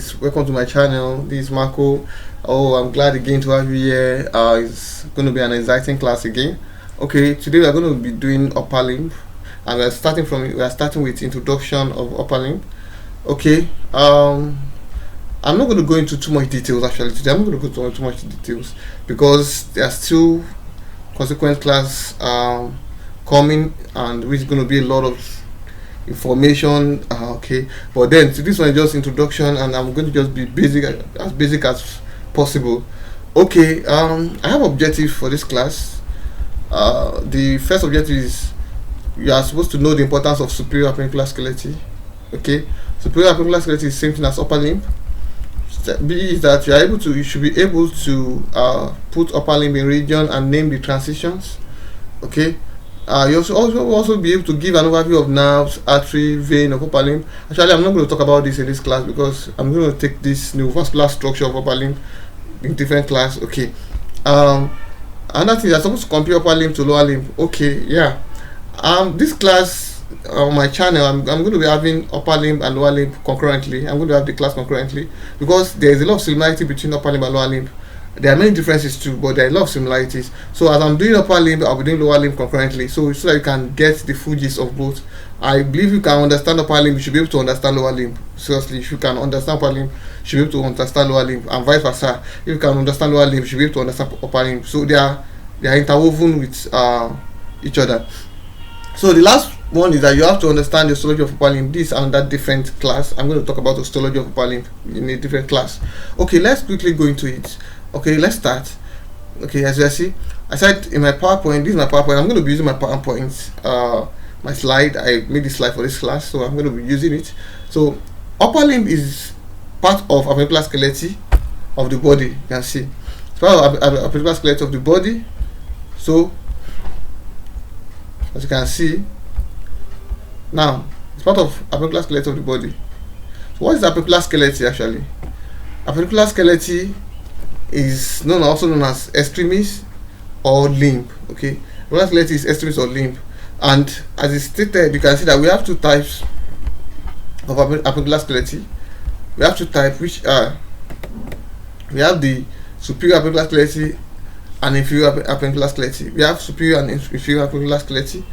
guys, welcome to my channel. This is Marco. Oh, I'm glad again to have you here. It's going to be an exciting class again. Okay, today we are going to be doing upper limb, and we are starting with introduction of upper limb. Okay, I'm not going to go into too much details actually today. I'm not going to go into too much details because there are still consequent class coming, and which is going to be a lot of information. Okay, but then this one is just introduction, and I'm going to just be basic as possible. Okay, I have objective for this class. The first objective is you are supposed to know the importance of superior appendicular skeleton. Okay, superior appendicular skeleton is same thing as upper limb. B is that you should be able to put upper limb in region and name the transitions. Okay, you also be able to give an overview of nerves, artery, vein of upper limb. Actually, I'm not going to talk about this in this class because I'm going to take this neovascular structure of upper limb in different class. Okay, another thing, you're supposed to compare upper limb to lower limb. Okay, yeah. This class on my channel, I'm going to be having upper limb and lower limb concurrently. I'm going to have the class concurrently because there is a lot of similarity between upper limb and lower limb. There are many differences too, but there are a lot of similarities. So as I'm doing upper limb, I'll be doing lower limb concurrently, so that you can get the full gist of both. I believe you can understand upper limb, you should be able to understand lower limb. Seriously, if you can understand upper limb, you should be able to understand lower limb, and vice versa. If you can understand lower limb, you should be able to understand upper limb. So they are interwoven with each other. So the last one is that you have to understand the histology of upper limb. This and that different class. I'm going to talk about the histology of upper limb in a different class. Okay, let's quickly go into it. Okay, let's start. Okay, as you see, I said in my PowerPoint, this is my PowerPoint. I'm going to be using my PowerPoint, my slide. I made this slide for this class, so I'm going to be using it. So upper limb is part of appendicular skeleton of the body. You can see it's part of appendicular skeleton of the body. So as you can see now, it's part of appendicular skeleton of the body. So what is appendicular skeleton actually? Appendicular skeleton is also known as extremis or limb. Okay, appendicular skeleton is extremis or limb, and as it's stated, you can see that we have two types of appendicular skeleton. We have two types, which are we have the superior appendicular skeleton and inferior appendicular skeleton. We have superior and inferior appendicular skeleton.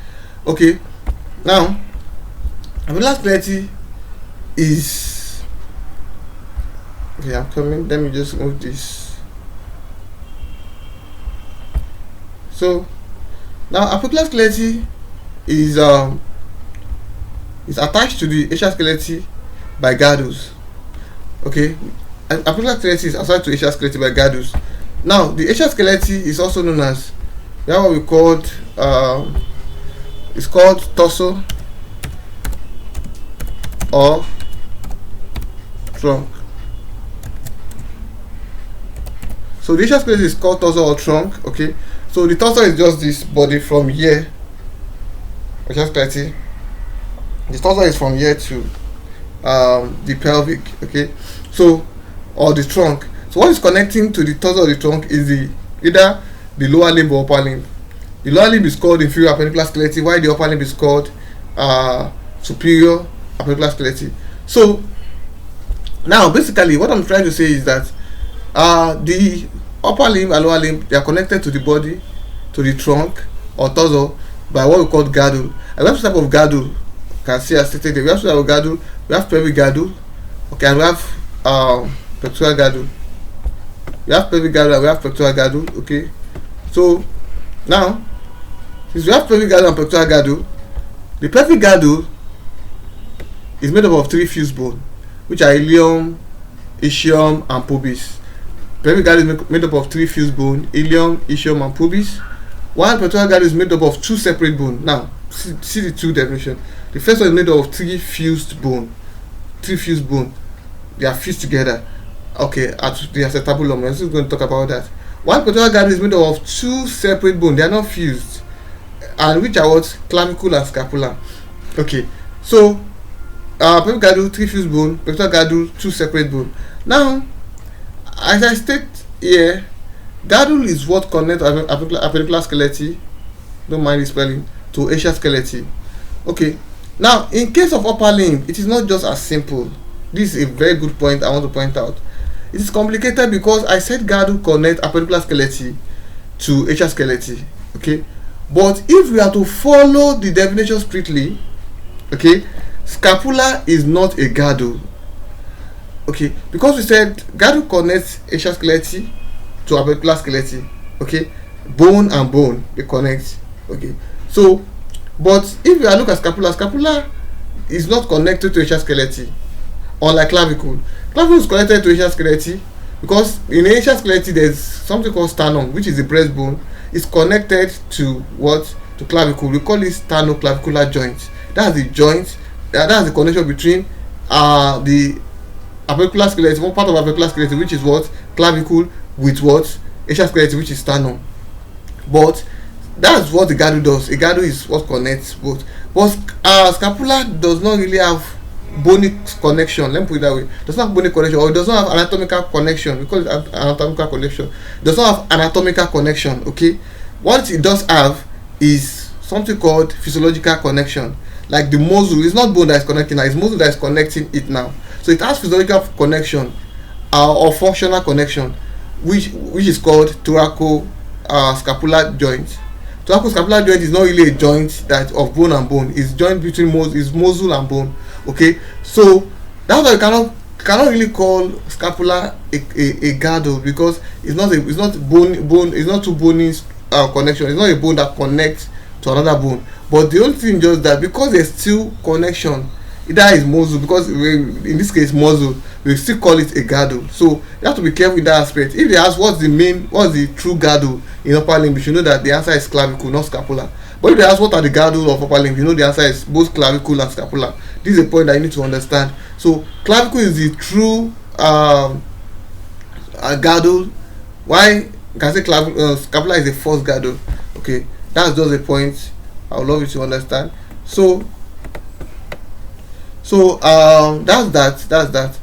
Okay, now appendicular skeleton is okay. I'm coming. Let me just move this. So now appendicular skeleton is attached to the axial skeleton by girdles. Okay, appendicular skeleton is attached to axial skeleton by girdles. Now the axial skeleton is also known as what we called it's called torso or trunk. So the axial skeleton is called torso or trunk. Okay, so the torso is just this body from here. Axial skeleton. The torso is from here to the pelvic. Okay, so or the trunk. So what is connecting to the torso or the trunk is either the lower limb or upper limb. The lower limb is called inferior appendicular skeleton, while the upper limb is called superior appendicular skeleton. So now basically what I'm trying to say is that the upper limb and lower limb, they are connected to the body, to the trunk or torso by what we call girdle. And we have two type of girdle. You can see as stated there. We have two type of girdle. We have pelvic girdle, okay, and we have pectoral girdle. We have pelvic girdle and we have pectoral girdle. Okay, so now since we have pelvic girdle and pectoral girdle, the pelvic girdle is made up of three fused bones, which are ilium, ischium, and pubis. Pelvic girdle is made up of three fused bones: ilium, ischium, and pubis. While pectoral girdle is made up of two separate bones. Now see the two definition. The first one is made up of three fused bones. Three fused bones. They are fused together. Okay, at the acetabulum. We're still going to talk about that. While pectoral girdle is made up of two separate bones. They are not fused, and which are what? Clavicle and scapula. Okay, so pelvic girdle three fused bone, pectoral girdle two separate bone. Now, as I state here, girdle is what connects appendicular skeleton, don't mind the spelling, to axial skeleton. Okay, now in case of upper limb, it is not just as simple. This is a very good point I want to point out. It is complicated because I said girdle connect appendicular skeleton to axial skeleton. Okay, but if we are to follow the definition strictly, okay, scapula is not a girdle. Okay, because we said girdle connects axial skeleton to appendicular skeleton. Okay, bone and bone they connect. Okay, so but if you look at scapula, scapula is not connected to axial skeleton, unlike clavicle. Clavicle is connected to axial skeleton because in axial skeleton there is something called sternum, which is the breastbone. It's connected to what? To clavicle. We call it sternoclavicular joint. That's the joint. That's the connection between the appendicular skeleton, one part of appendicular skeleton, which is what? Clavicle, with what? Axial skeleton, which is sternum. But that's what the girdle does. A girdle is what connects both. But scapula does not really have bony connection. Let me put it that way. Does not have bony connection, or it does not have anatomical connection. We call it anatomical connection. It does not have anatomical connection. Okay, what it does have is something called physiological connection. Like the muscle, it's not bone that is connecting now, it's muscle that is connecting it now. So it has physiological connection or functional connection, which is called thoraco-scapular joint. Thoraco-scapular joint is not really a joint that of bone and bone. It's joint between muscle and bone. Okay, so that's why you cannot really call scapula a girdle, because it's not bone. It's not two bony connection. It's not a bone that connects to another bone. But the only thing just that because there's still connection, that is muscle, because in this case muscle, we still call it a girdle. So you have to be careful in that aspect. If they ask what's the true girdle in upper limb, you should know that the answer is clavicle, not scapula. But if they ask what are the girdles of upper limb, you know the answer is both clavicle and scapula. This is a point that you need to understand. So clavicle is the true girdle. Why you can say scapula is the false girdle. Okay, that's just a point I would love you to understand. So that's that.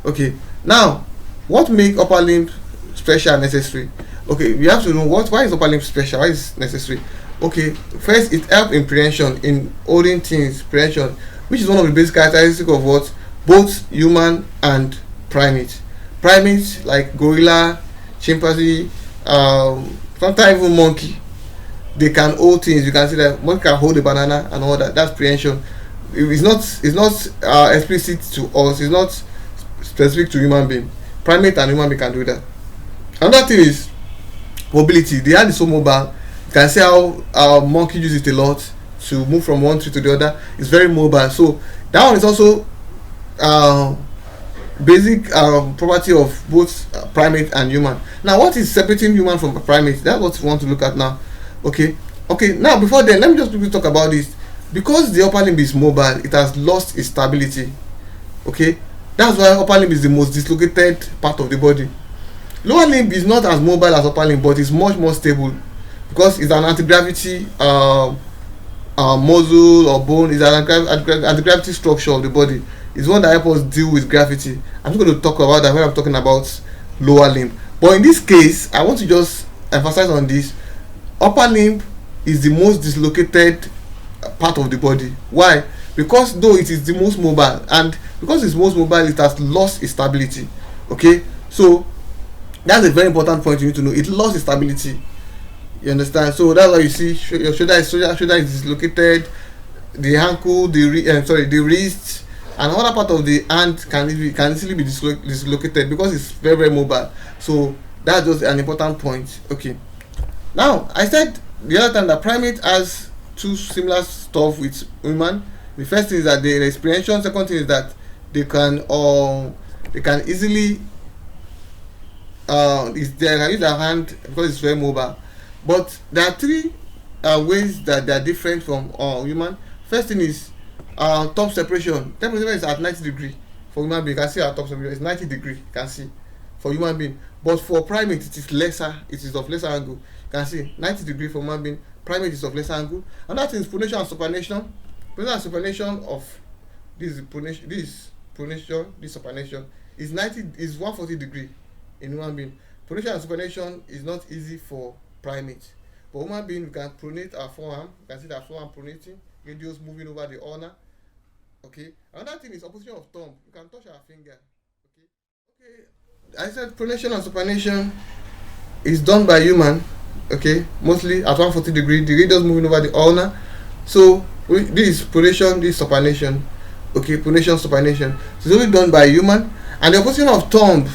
Okay, now what make upper limb special and necessary? Okay, we have to know why is upper limb special, why is necessary. Okay, first, it helps in prehension, in holding things, prehension, which is one of the basic characteristics of what both human and primate. Primates like gorilla, chimpanzee, sometimes even monkey, they can hold things. You can see that monkey can hold a banana and all that. That's prehension. It's not explicit to us. It's not specific to human being. Primate and human being can do that. Another thing is mobility. The hand is so mobile. You can see how monkey uses it a lot to move from one tree to the other. It's very mobile. So that one is also basic property of both primate and human. Now, what is separating human from primate? That's what we want to look at now. Okay. Now, before then, let me just quickly talk about this. Because the upper limb is mobile, it has lost its stability. Okay, that's why upper limb is the most dislocated part of the body. Lower limb is not as mobile as upper limb, but it's much more stable because it's an anti-gravity muscle or bone. It's an anti-gravity structure of the body. It's one that helps us deal with gravity. I'm just going to talk about that when I'm talking about lower limb. But in this case, I want to just emphasize on this. Upper limb is the most dislocated part of the body. Why? Because though it is the most mobile, and because it's most mobile, it has lost its stability. Okay, so that's a very important point you need to know. It lost its stability. You understand? So that's why you see your shoulder is dislocated, the ankle, the wrist, and another part of the hand can easily be dislocated because it's very, very mobile. So that's just an important point. Okay, now I said the other time that primate has two similar stuff with human. The first thing is that there is prehension. Second thing is that they can easily they can use their hand because it's very mobile. But there are three ways that they are different from human. First thing is top separation. Top separation is at 90 degrees for human being. You can see our top separation is 90 degrees. You can see for human being. But for primate, it is lesser. It is of lesser angle. You can see 90 degrees for human being. Primate is of lesser angle. Another thing is pronation and supination. Pronation and supination of this supination is 140 degree in human being. Pronation and supination is not easy for primate. For human being, we can pronate our forearm. You can see that forearm pronating, radius moving over the ulna. Okay. Another thing is opposition of thumb. You can touch our finger. Okay. Okay. I said pronation and supination is done by human. Okay. Mostly at 140 degree. The radius moving over the ulna. So this is pronation. This is supination. Okay. Pronation, supination. So it's only done by human. And the opposition of thumb,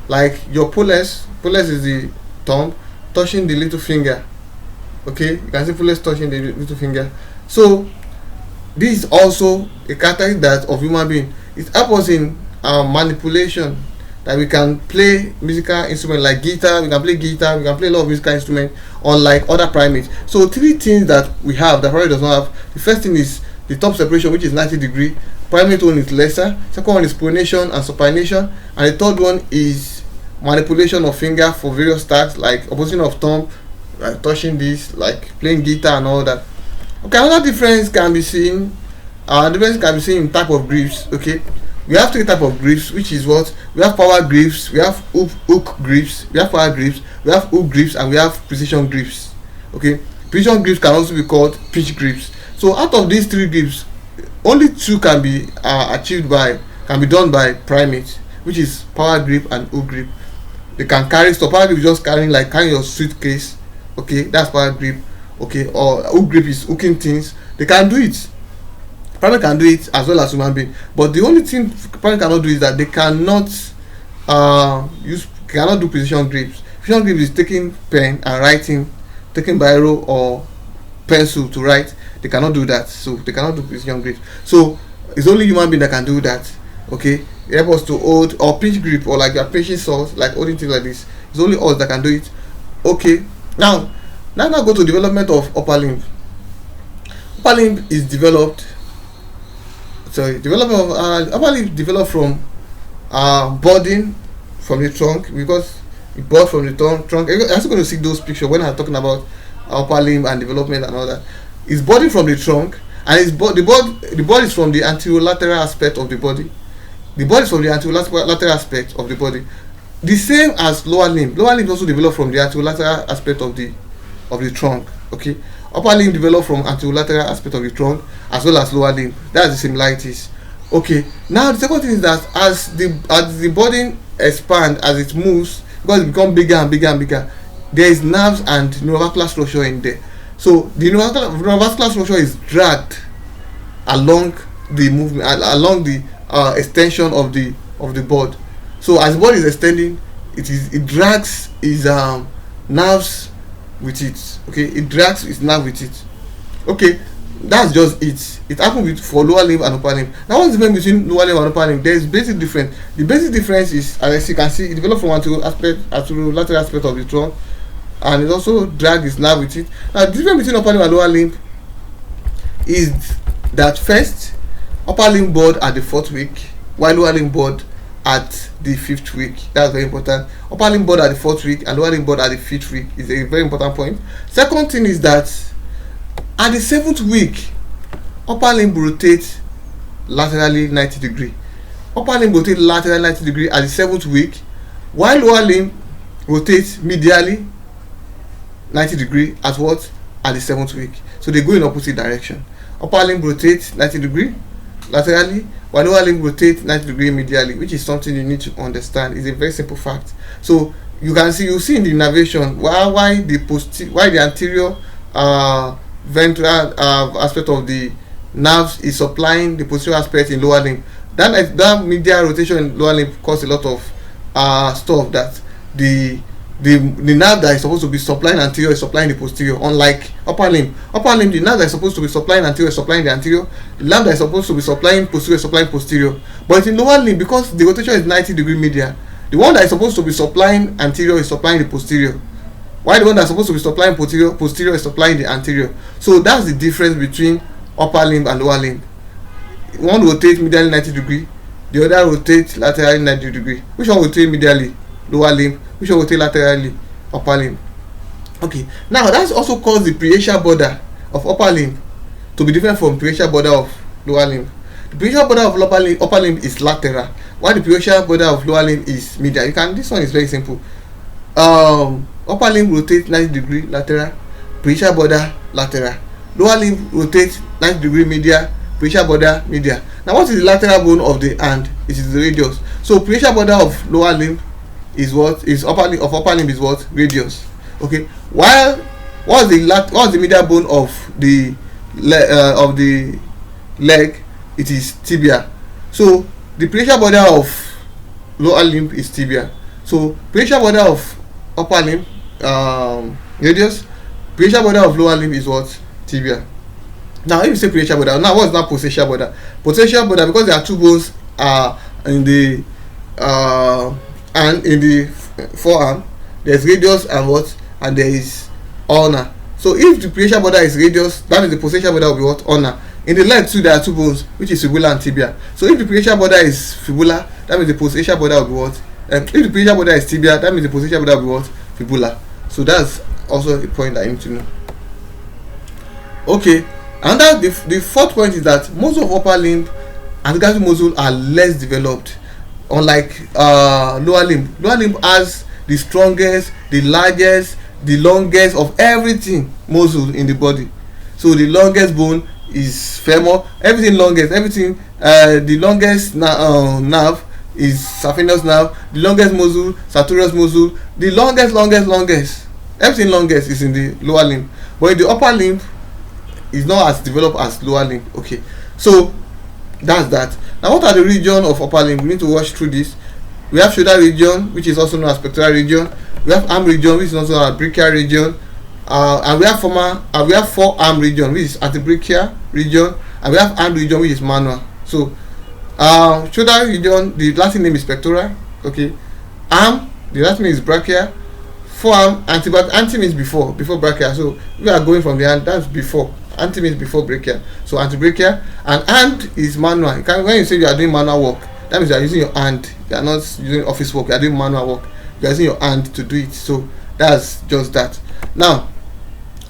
like your pollex is the thumb touching the little finger. Okay, you can see pollex touching the little finger. So this is also a characteristic that of human being. It helps us in manipulation, that we can play musical instrument like guitar. We can play guitar. We can play a lot of musical instruments, unlike other primates. So three things that we have that primate does not have. The first thing is the top separation, which is 90 degree. Primate one is lesser. Second one is pronation and supination, and the third one is manipulation of finger for various tasks like opposition of thumb, like touching this, like playing guitar and all that. Okay, another difference can be seen. In type of grips. Okay, we have three type of grips, which is what we have: power grips, we have hook grips, we have power grips, we have hook grips, and we have precision grips. Okay, precision grips can also be called pitch grips. So out of these three grips, only two can be done by primates, which is power grip and hook grip. They can carry stuff. Power grip is just carrying your suitcase. Okay, that's power grip. Okay, or hook grip is hooking things. They can do it. Primate can do it as well as human being. But the only thing primate cannot do is that they cannot do precision grips. Precision grip is taking pen and writing, taking biro or pencil to write. They cannot do that. So they cannot do precision grips. So it's only human being that can do that. Okay, it helps us to hold or pinch grip, or like you're pinching salt, like holding things like this. It's only us that can do it. Okay, now go to development of upper limb. Upper limb is developed. Development of upper limb developed from budding from the trunk, because it bud from the trunk. I'm also going to see those pictures when I'm talking about upper limb and development and all that. It's budding from the trunk, and the bud is from the anterolateral aspect of the body. The body is from the anterolateral aspect of the body. The same as lower limb. Lower limb also developed from the anterolateral aspect of the trunk. Okay. Upper limb developed from anterolateral aspect of the trunk as well as lower limb. That's the similarities. Okay. Now the second thing is that as the body expands, as it moves, because it becomes bigger and bigger and bigger, there is nerves and neurovascular structure in there. So the neurovascular structure is dragged along the movement, along the extension of the bud. So as the body is extending, it drags its nerves with it. Okay, it drags its nerve with it. Okay, that's just it. It happens for lower limb and upper limb. Now what's the difference between lower limb and upper limb? There is basic difference. The basic difference is, as you can see, it develops from anterolateral aspect of the trunk, and it also drags its nerve with it. Now the difference between upper limb and lower limb is that first, upper limb bud at the 4th week, while lower limb bud at the 5th week. That's very important. Upper limb bud at the 4th week and lower limb bud at the 5th week is a very important point. Second thing is that at the 7th week, upper limb rotates laterally 90 degree. Upper limb rotates laterally 90 degree at the 7th week, while lower limb rotates medially 90 degree at the 7th week. So they go in opposite direction. Upper limb rotates 90 degree laterally, while lower limb rotates 90 degree medially, which is something you need to understand. It's a very simple fact. So you see in the innervation why the anterior ventral aspect of the nerves is supplying the posterior aspect in lower limb. That medial rotation in lower limb causes a lot of stuff that the nerve that is supposed to be supplying anterior is supplying the posterior, unlike upper limb. Upper limb, the nerve that is supposed to be supplying anterior is supplying the anterior. The nerve that is supposed to be supplying posterior is supplying posterior. But in lower limb, because the rotation is 90 degree medial, the one that is supposed to be supplying anterior is supplying the posterior, while the one that is supposed to be supplying posterior is supplying the anterior. So that's the difference between upper limb and lower limb. One rotates medially 90 degree, the other rotates laterally 90 degree. Which one rotates medially? Lower limb. Which one rotates laterally? Upper limb. Okay, now that's also caused the preaxial border of upper limb to be different from preaxial border of lower limb. The preaxial border of upper limb is lateral, while the preaxial border of lower limb is medial. This one is very simple. Upper limb rotates 90 degree lateral, preaxial border lateral. Lower limb rotates 90 degree medial, brachial border medial. Now what is the lateral bone of the hand? It is the radius. So brachial border of lower limb is what? Is upper limb is what? Radius. Okay, while what's the medial bone of the leg? It is tibia. So the brachial border of lower limb is tibia. So brachial border of upper limb, radius. Brachial border of lower limb is what? Tibia. Now if you say brachial border, now what's that posterior border? Posterior border, because there are two bones in the and in the forearm, there's radius and what? And there is ulnar. So if the brachial border is radius, that means the posterior border will be what? Ulnar. In the leg too, there are two bones, which is fibula and tibia. So if the brachial border is fibula, that means the posterior border will be what? If the brachial border is tibia, that means the posterior border will be what? Fibula. So that's also a point that you need to know. Okay, and that the fourth point is that muscle of upper limb and gastro muscle are less developed, unlike lower limb. Lower limb has the strongest, the largest, the longest of everything muscle in the body. So the longest bone is femur, everything longest, everything the longest nerve is saphenous nerve, the longest muscle, sartorius muscle, the longest everything longest is in the lower limb. But in the upper limb is not as developed as lower limb. Okay, so that's that. Now what are the region of upper limb? We need to watch through this. We have shoulder region, which is also known as pectoral region. We have arm region, which is also known as brachial region, and we have forearm region, which is antebrachial region, and we have hand region, which is manual. So shoulder region, the Latin name is pectoral. Okay, arm, the Latin name is brachial. Forearm, anti means before brachial. So we are going from the hand, that's before. Anti means before brachial. So antebrachial, and hand is manual. When you say you are doing manual work, that means you are using your hand. You are not using office work. You are doing manual work. You are using your hand to do it. So that's just that. Now,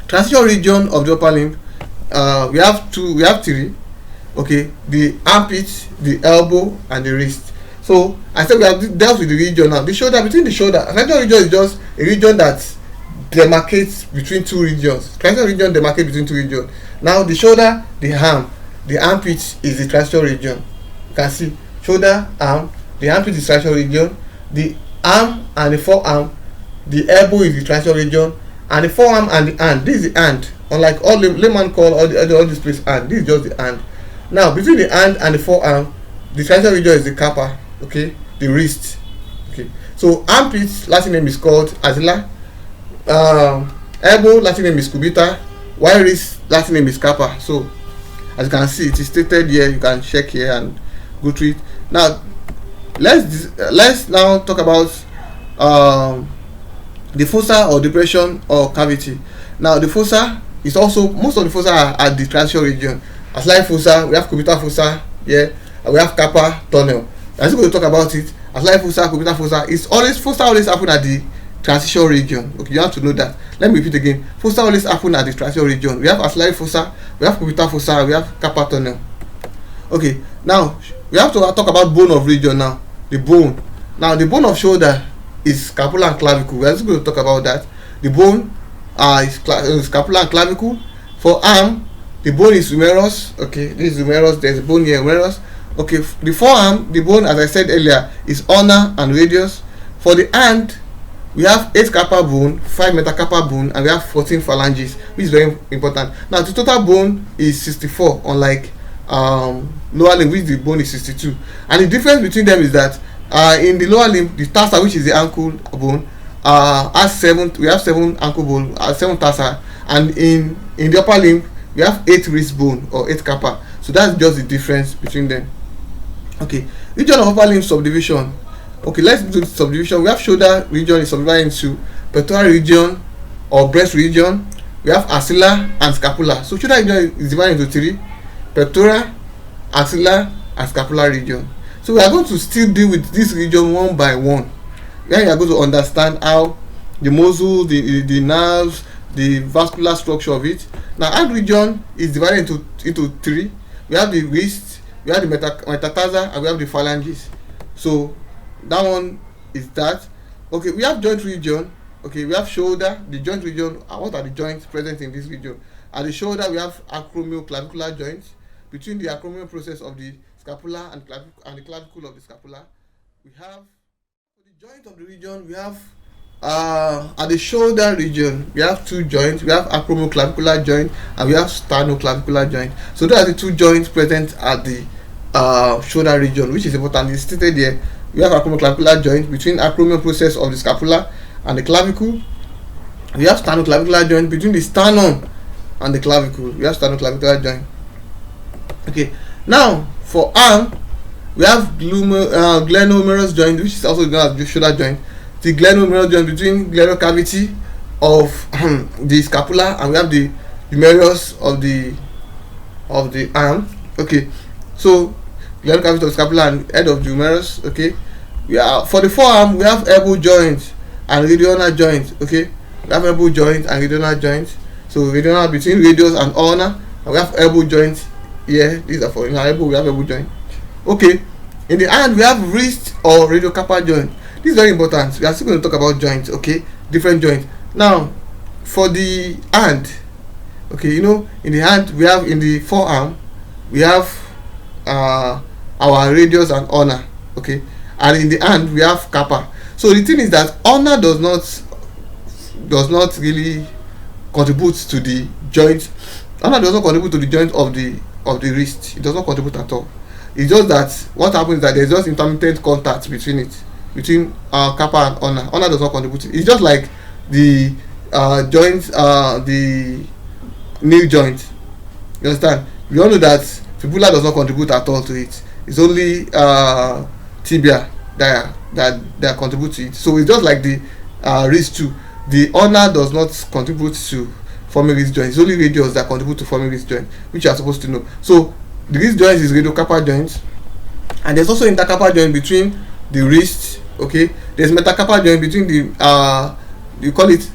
transition region of the upper limb, we have three. Okay, the armpit, the elbow, and the wrist. So I said we have dealt with the region. Now the shoulder, between the shoulder, transition region is just a region that demarcates between two regions. Transition region demarcates between two regions. Now the shoulder, the arm, the armpit is the transition region. You can see shoulder, arm, the armpit is transition region, the arm and the forearm, the elbow is the transition region, and the forearm and the hand. This is the hand. Unlike all layman call all this place hand, this is just the hand. Now between the hand and the forearm, the transition region is the carpa. Okay, the wrist. Okay, so armpit, Latin name is called axilla. Elbow, Latin name is cubita, while wrist, Latin name is carpa. So as you can see, it is stated here. You can check here and go through it. Now let's now talk about the fossa or depression or cavity. Now the fossa is also, most of the fossa are at the transition region. Axillary fossa, we have cubital fossa here, and we have carpal tunnel. As we're going to talk about it, axillary fossa, cubital fossa, fossa always happen at the transition region. Okay, you have to know that. Let me repeat again. Fossa always happen at the transition region. We have axillary fossa, we have cubital fossa, we have carpal tunnel. Okay, now we have to talk about bone of region now. The bone. Now the bone of shoulder is scapula and clavicle. We are just going to talk about that. The bone is scapula and clavicle. For arm, the bone is humerus. Okay, this is humerus. There's a bone here, humerus. Okay, the forearm, the bone, as I said earlier, is ulnar and radius. For the hand, we have 8 carpal bone, 5 metacarpal bone, and we have 14 phalanges, which is very important. Now the total bone is 64, unlike lower limb, which the bone is 62. And the difference between them is that in the lower limb, the tarsa, which is the ankle bone, has 7. We have 7 ankle bone, 7 tarsa, and in the upper limb, we have 8 wrist bone or 8 carpal. So that's just the difference between them. Okay, region of upper limb subdivision. Okay, let's do the subdivision. We have shoulder region is subdivided into pectoral region or breast region. We have axilla and scapula. So shoulder region is divided into 3: pectoral, axilla, and scapular region. So we are going to still deal with this region one by one. Then you are going to understand how the muscle, the nerves, the vascular structure of it. Now hand region is divided into 3. We have the wrist, we have the metatarsa, and we have the phalanges. So that one is that. Okay, we have joint region. Okay, we have shoulder, the joint region. What are the joints present in this region? At the shoulder, we have acromioclavicular joints. between the acromion process of the scapula and the clavicle of the scapula. We have for the joint of the region, we have at the shoulder region we have two joints. We have acromioclavicular joint and we have sternoclavicular joint. So those are the two joints present at the shoulder region, which is important. It's stated here. We have acromioclavicular joint between acromion process of the scapula and the clavicle. We have sternoclavicular joint between the sternum and the clavicle. We have sternoclavicular joint. Okay, now for arm we have glenohumerus joint, which is also known as the shoulder joint. The glenohumerus joint between glenoid cavity of the scapula, and we have the humerus of the arm. Okay, so glenoid cavity of the scapula and head of the humerus. Okay, we are for the forearm we have elbow joint and radial joint. Okay, we have elbow joint and radial joint. So radial between radius and ulnar, and we have elbow joint here. These are for in our elbow. We have elbow joint. Okay, in the hand we have wrist or radiocarpal joint. This is very important. We are still going to talk about joints. Okay, different joints. Now for the hand, okay, you know, in the hand we have, in the forearm we have our radius and ulnar. Okay, and in the hand we have carpal. So the thing is that ulnar does not really contribute to the joint. Ulnar does not contribute to the joint of the wrist. It does not contribute at all. It's just that what happens is that there's just intermittent contact between carpal and ulnar. Ulnar does not contribute. It's just like the joint, the knee joint. You understand? We all know that fibula does not contribute at all to it. It's only tibia that contribute to it. So it's just like the wrist too. The ulnar does not contribute to forming wrist joint. It's only radius that contribute to forming wrist joint, which you are supposed to know. So the wrist joint is radiocarpal joint, and there's also intercarpal joint between the wrist. Okay, there's metacarpal joint between the you call it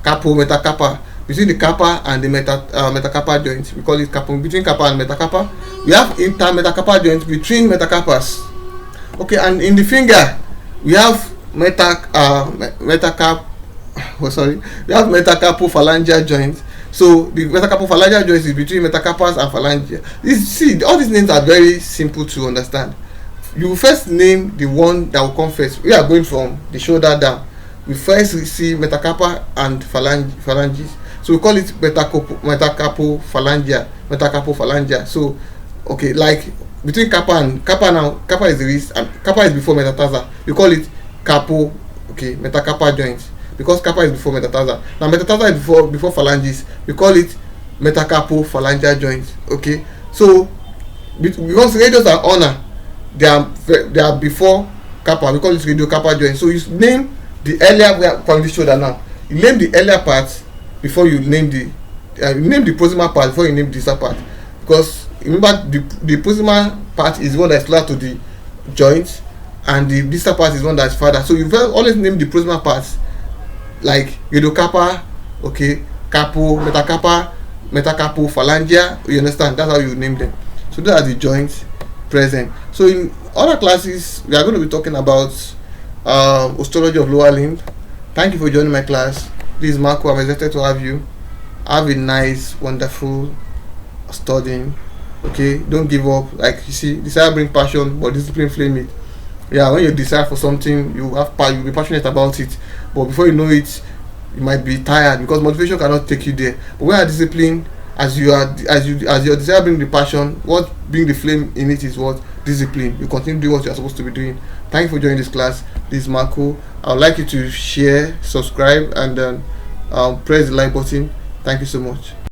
carpometacarpal, between the carpal and the metacarpal joint. We call it between carpal and metacarpal. We have intermetacarpal joint between metacarpals. Okay, and in the finger we have we have metacarpophalangeal joint. So the metacarpophalangeal joint is between metacarpals and phalangia. See, all these names are very simple to understand. You first name the one that will come first. We are going from the shoulder down. We first see metacarpal and phalanges. So we call it metacarpophalangeal. So okay, like between carpal is the wrist and carpal is before metatarsal. We call it metacarpal joint, because carpal is before metatarsal. Now metatarsal is before phalanges. We call it metacarpophalangeal joint. Okay, so because radius and ulnar, they are before carpal, we call it radiocarpal joint. So you name the earlier, we are from the shoulder now. You name the earlier part before you name the proximal part before you name the distal part, because remember the proximal part is one that is closer to the joint, and the distal part is one that is farther. So you always name the proximal parts like radiocarpal, okay, metacarpal, metacarpophalangeal. You understand? That's how you name them. So those are the joints present. So in other classes we are going to be talking about osteology of lower limb. Thank you for joining my class. This is Marco. I'm excited to have you. Have a nice, wonderful studying. Okay, don't give up. Like you see, desire bring passion, but discipline flame it. Yeah, when you desire for something, you'll be passionate about it, but before you know it, you might be tired, because motivation cannot take you there. But when you are disciplined, as your desire bring the passion, what bring the flame in it is what? Discipline. You continue doing what you are supposed to be doing. Thank you for joining this class. This is Marco. I would like you to share, subscribe, and then press the like button. Thank you so much.